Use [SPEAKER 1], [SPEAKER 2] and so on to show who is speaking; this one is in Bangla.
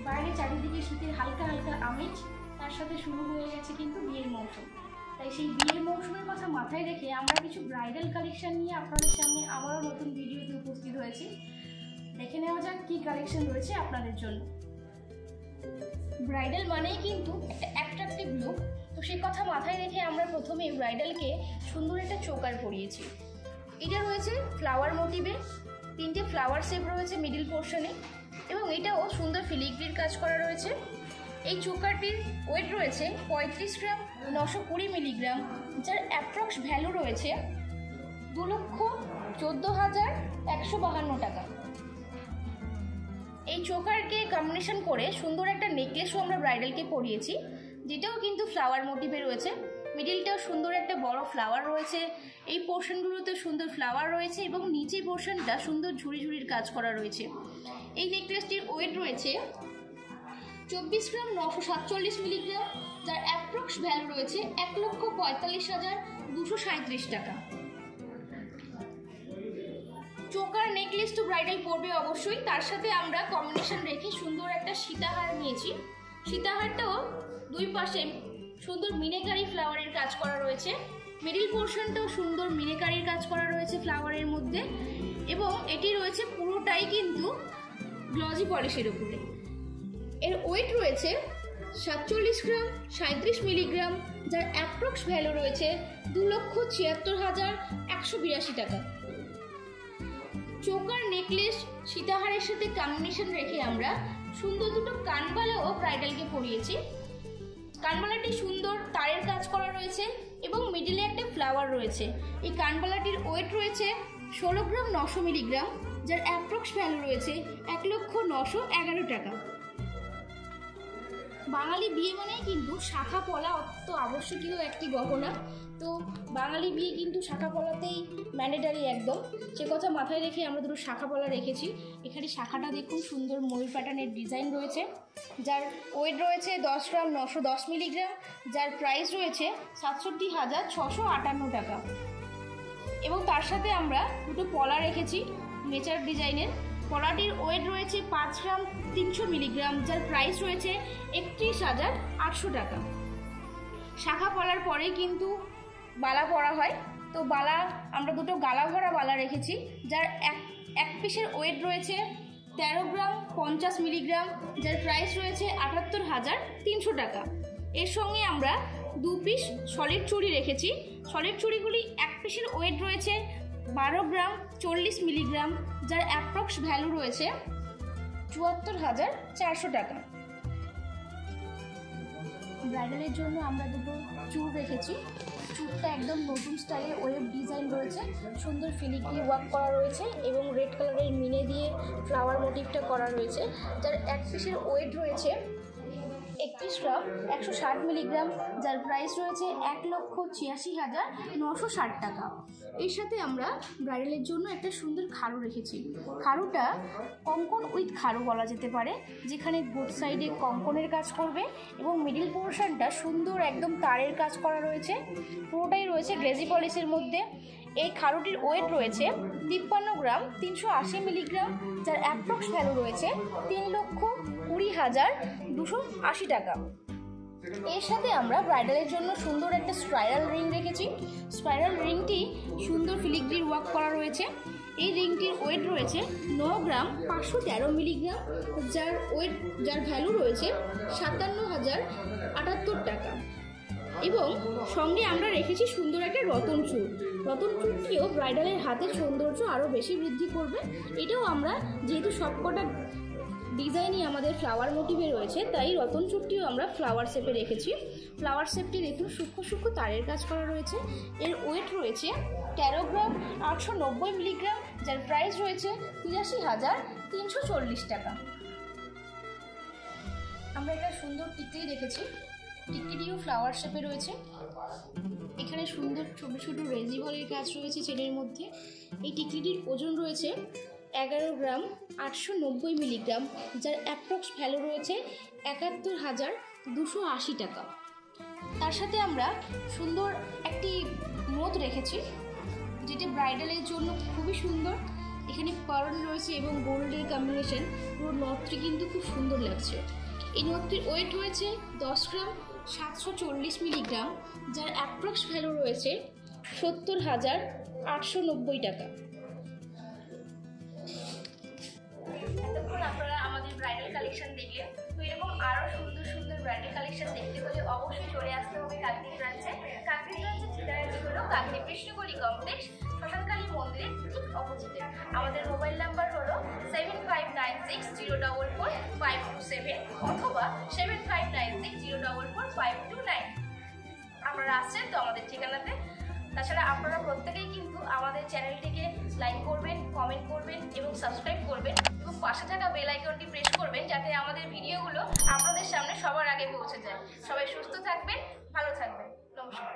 [SPEAKER 1] বাইরে চারিদিকে শীতের হালকা হালকা আমেজ, তার সাথে শুরু হয়ে গেছে কিন্তু বিয়ের মৌসুম। তাই সেই বিয়ের মৌসুমের কথা মাথায় রেখে আমরা কিছু ব্রাইডাল কালেকশন নিয়ে আপনাদের সামনে আবারও নতুন ভিডিওতে উপস্থিত হয়েছি। দেখে নেওয়া যাক কী কালেকশন রয়েছে আপনাদের জন্য। ব্রাইডাল মানেই কিন্তু একটা অ্যাট্রাকটিভ লুক, তো সেই কথা মাথায় রেখে আমরা প্রথমে ব্রাইডালকে সুন্দর একটা চোকার পরিয়েছি। এটা রয়েছে ফ্লাওয়ার মোটিভে, 3টে ফ্লাওয়ার শেপ রয়েছে মিডিল পোর্শনে, এবং এটাও সুন্দর ফিলিগ্রির কাজ করা রয়েছে। এই চোকারটির ওয়েট রয়েছে 35 গ্রাম 920 মিলিগ্রাম, যার অ্যাপ্রক্স ভ্যালু রয়েছে 2,14,152 টাকা। এই চোকারকে কম্বিনেশন করে সুন্দর একটা নেকলেসও আমরা ব্রাইডালকে পরিয়েছি, যেটাও কিন্তু ফ্লাওয়ার মোটিভে রয়েছে। মিডিলটাও সুন্দর একটা বড় ফ্লাওয়ার রয়েছে, এই পোর্শনগুলোতে সুন্দর ফ্লাওয়ার রয়েছে, এবং নিচের পোর্শনটা সুন্দর ঝুড়ি ঝুড়ির কাজ করা রয়েছে। এই নেকলেসটির ওয়েট রয়েছে 24 গ্রাম 947 মিলিগ্রাম, যার অ্যাপ্রক্স ভ্যালু রয়েছে 1,45,237 টাকা। চোকার নেকলেস তো ব্রাইডাল পরবে অবশ্যই, তার সাথে আমরা কম্বিনেশন রেখে সুন্দর একটা সীতাহার নিয়েছি। সীতাহারটাও দুই পাশে সুন্দর মিনেকারি ফ্লাওয়ারের কাজ করা রয়েছে, মিডিল পোর্শনটাও সুন্দর মিনেকারির কাজ করা রয়েছে ফ্লাওয়ারের মধ্যে, এবং এটি রয়েছে পুরোটাই কিন্তু গ্লজি পলিশের উপরে। এর ওয়েট রয়েছে 47 গ্রাম 37 মিলিগ্রাম, যার অ্যাপ্রক্স ভ্যালু রয়েছে 2,76,182 টাকা। চোকার নেকলেস সীতাহারের সাথে কম্বিনেশন রেখে আমরা সুন্দর দুটো কানবালাও ব্রাইডালকে পরিয়েছি। কানবালাটি সুন্দর তারের কাজ করা রয়েছে, এবং মিডিলে একটা ফ্লাওয়ার রয়েছে। এই কানবালাটির ওয়েট রয়েছে 16 গ্রাম 900 মিলিগ্রাম, যার অ্যাপ্রক্স ভ্যালু রয়েছে 1,911 টাকা। বাঙালি বিয়ে মানেই কিন্তু শাখা পলা অত্যন্ত আবশ্যকীয় একটি গহনা, তো বাঙালি বিয়ে কিন্তু শাখা পলাতেই ম্যান্ডেটারি একদম। সে কথা মাথায় রেখে আমরা দুটো শাখা পলা রেখেছি। এখানে শাখাটা দেখুন সুন্দর ময়ূর প্যাটার্নের ডিজাইন রয়েছে, যার ওয়েট রয়েছে 10 গ্রাম 910 মিলিগ্রাম, যার প্রাইস রয়েছে 67,658 টাকা। এবং তার সাথে আমরা দুটো পলা রেখেছি নেচার ডিজাইনের। পলাটির ওয়েট রয়েছে 5 গ্রাম 300 মিলিগ্রাম, যার প্রাইস রয়েছে 31,800 টাকা। শাখা পলার পরেই কিন্তু বালা পরা হয়, তো বালা আমরা দুটো গালা ভরা বালা রেখেছি, যার এক পিসের ওয়েট রয়েছে 13 গ্রাম 50 মিলিগ্রাম, যার প্রাইস রয়েছে 78,300 টাকা। এর সঙ্গে আমরা 2 পিস সলিড চুড়ি রেখেছি। সলিড চুড়িগুলি এক পিসের ওয়েট রয়েছে 12 গ্রাম 40 মিলিগ্রাম, যার অ্যাপ্রক্স ভ্যালু রয়েছে 74,400 টাকা। ব্রাইডালের জন্য আমরা দুটো চুড় রেখেছি। চুড়টা একদম নতুন স্টাইলে ওয়েভ ডিজাইন রয়েছে, সুন্দর ফিলিগ্রি ওয়ার্ক করা রয়েছে, এবং রেড কালারের মিনে দিয়ে ফ্লাওয়ার মোটিভটা করা রয়েছে, যার এক পিসের ওয়েট রয়েছে 31 গ্রাম 160 মিলিগ্রাম, যার প্রাইস রয়েছে 1,86,960 টাকা। এর সাথে আমরা ব্রাইডালের জন্য একটা সুন্দর খাড়ু রেখেছি। খাড়ুটা কঙ্কন উইথ খাড়ু বলা যেতে পারে, যেখানে বোথ সাইডে কঙ্কনের কাজ করবে, এবং মিডিল পোর্শনটা সুন্দর একদম তারের কাজ করা রয়েছে, পুরোটাই রয়েছে গ্লেজি পলিশের মধ্যে। এই খাড়ুটির ওয়েট রয়েছে 53 গ্রাম 380 মিলিগ্রাম, যার অ্যাপ্রক্স ভ্যালু রয়েছে 3,20,280 টাকা। এর সাথে আমরা ব্রাইডালের জন্য সুন্দর একটা স্পাইরাল রিং রেখেছি। স্পাইরাল রিংটি সুন্দর ফিলিগ্রির ওয়ার্ক করা রয়েছে। এই রিংটির ওয়েট রয়েছে 9 গ্রাম 513 মিলিগ্রাম, যার ভ্যালু রয়েছে 57,078 টাকা। এবং সঙ্গে আমরা রেখেছি সুন্দর একটা রতন চূড়। রতন চূড়টিও ব্রাইডালের হাতের সৌন্দর্য আরও বেশি বৃদ্ধি করবে। এটাও আমরা যেহেতু সবকটা ডিজাইনই আমাদের ফ্লাওয়ার মোটিভে রয়েছে, তাই রতন চূড়টিও আমরা ফ্লাওয়ার শেপে রেখেছি। ফ্লাওয়ার শেপটি দেখুন সূক্ষ্ম সূক্ষ্ম তারের কাজ করা রয়েছে। এর ওয়েট রয়েছে 13 গ্রাম 890 মিলিগ্রাম, যার প্রাইস রয়েছে 83,340 টাকা। আমরা একটা সুন্দর টিকলি রেখেছি। টিকটিকিও ফ্লাওয়ার শেপে রয়েছে। এখানে সুন্দর ছোট ছোট রেজিভলের কাজ রয়েছে চেনের মধ্যে। এই টিকটিকির ওজন রয়েছে 11 গ্রাম 890 মিলিগ্রাম, যার অ্যাপ্রক্স ভ্যালু রয়েছে 71,280 টাকা। তার সাথে আমরা সুন্দর একটি নথ রেখেছি, যেটি ব্রাইডালের জন্য খুবই সুন্দর। এখানে পার্ল রয়েছে এবং গোল্ডের কম্বিনেশন, পুরো নথটি কিন্তু খুব সুন্দর লাগছে। এই নথটির ওয়েট রয়েছে 10 গ্রাম 740 মিলিগ্রাম, যার অ্যাপ্রক্স ভ্যালু রয়েছে 70,890 টাকা। এতক্ষণ আপনারা আমাদের ব্রাইডাল কালেকশন দেখলেন। তো এরকম আরও সুন্দর সুন্দর ব্রাইডাল কালেকশন দেখতে হলে অবশ্যই চলে আসতে হবে কাকদ্বীপ ব্রাঞ্চে। কাকদ্বীপ ব্রাঞ্চের ঠিকানাটি হলো কাকদ্বীপ কৃষ্ণগলি কমপ্লেক্স, শ্মশানকালী মন্দিরের ঠিক অপোজিটে। আমাদের মোবাইল নাম্বার হলো 7596044527 অথবা 7596044529। আপনারা আসছেন তো আমাদের ঠিকানাতে। তাছাড়া আপনারা প্রত্যেকেই কিন্তু আমাদের চ্যানেলটিকে লাইক করবেন, কমেন্ট করবেন এবং সাবস্ক্রাইব করবেন এবং পাশে থাকা বেল আইকনটি প্রেস করবেন, যাতে আমাদের ভিডিওগুলো আপনাদের সামনে সবার আগে পৌঁছে যায়। সবাই সুস্থ থাকবেন, ভালো থাকবেন। নমস্কার।